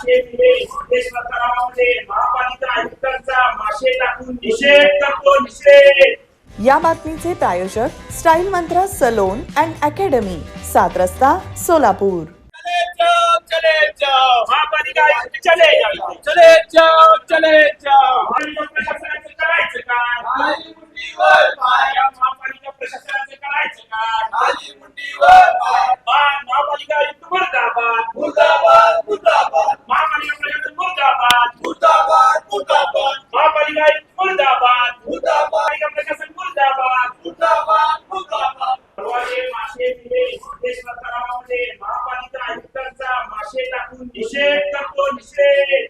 मासे पुढे सिद्धेश्वर तलावामध्ये महापालिका आयुक्तांचा मासे टाकून निषेध करतो, निषेध. या बातमीचे प्रायोजक style Mantra salon and academy, 7 रस्ता, सोलापूर. चले जाओ महापालिका आयुक्त, चले जाओ, चले जाओ, चले जाओ. महापालिका प्रशासनाचं करायचं काय? खाली मुंडीवर पाय, महापालिका प्रशासनाचं करायचं काय? खाली मुंडीवर पाय. महापालिका आयुक्त मुर्दाबाद, मुर्दाबाद, मुर्दाबाद, महापालिका प्रशासन मुर्दाबाद, मुर्दाबाद, मुर्दाबाद, महापालिका आयुक्त मुर्दाबाद, मुर्दाबाद, महापालिका प्रशासन मुर्दाबाद. मुर्दाबाद, मुर्दाबाद. परवाचे मासे पुढे सिद्धेश्वर तलावामध्ये महापालिका आयुक्तांचा मासे टाकून निषेध करतो, निषेध.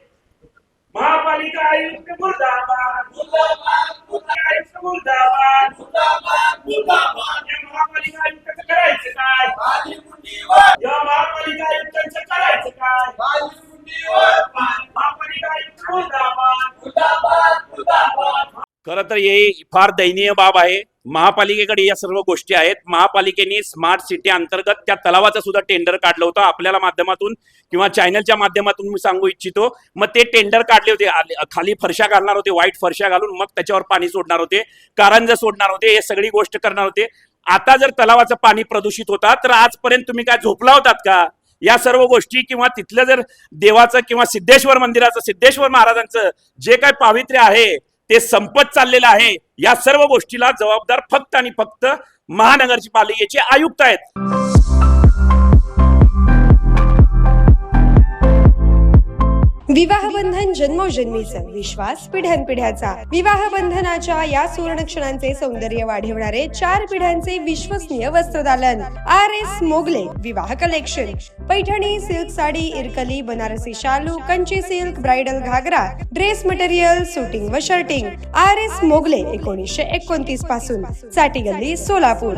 महापालिका आयुक्त मुर्दाबाद, मुर्दाबाद, मुर्दाबाद, आयुक्त मुर्दाबाद. मुर्दाबाद, मुर्दाबाद. या महापालिका आयुक्ताचं करायचं काय? खाली मुंडीवर, या महापालिका आयुक्तांचं करायचं काय? खाली मुंडीवर पाय. महापालिका आयुक्त मुर्दाबाद. मुर्दाबाद, मुर्दाबाद. खरं तर ही फार दयनीय बाब आहे. महापालिकेकडे या सर्व गोष्टी आहेत. महापालिकेने स्मार्ट सिटी अंतर्गत त्या तलावाचं सुद्धा टेंडर काढलं होतं. आपल्याला माध्यमातून किंवा चॅनलच्या माध्यमातून मी सांगू इच्छितो, मग ते टेंडर काढले होते. खाली फरशा घालणार होते, व्हाईट फरशा घालून मग त्याच्यावर पाणी सोडणार होते, कारंजे सोडणार होते, हे सगळी गोष्ट करणार होते. आता जर तलावाचं पाणी प्रदूषित होता तर आजपर्यंत तुम्ही काय झोपला होतात का? या सर्व गोष्टी किंवा तिथलं जर देवाचं किंवा सिद्धेश्वर मंदिराचं, सिद्धेश्वर महाराजांचं जे काय पावित्र्य आहे ते संपत चाललेलं आहे. या सर्व गोष्टीला जबाबदार फक्त आणि फक्त महानगरपालिकेचे आयुक्त आहेत. विवाह बंधन जन्मोजन्मीचा विश्वास पिढ्यानपिढ्याचा. विवाह बंधनाच्या या सुवर्ण क्षणांचे सौंदर्य वाढवणारे 4 पिढ्यांचे विश्वसनीय वस्त्रदालन RS मोगले विवाह कलेक्शन. पैठणी, सिल्क साडी, इरकली, बनारसी शालू, कंची सिल्क, ब्राइडल घागरा, ड्रेस मटेरियल, सुटिंग व शर्टिंग. RS मोगले 1929 पासून, साठी गल्ली, सोलापूर.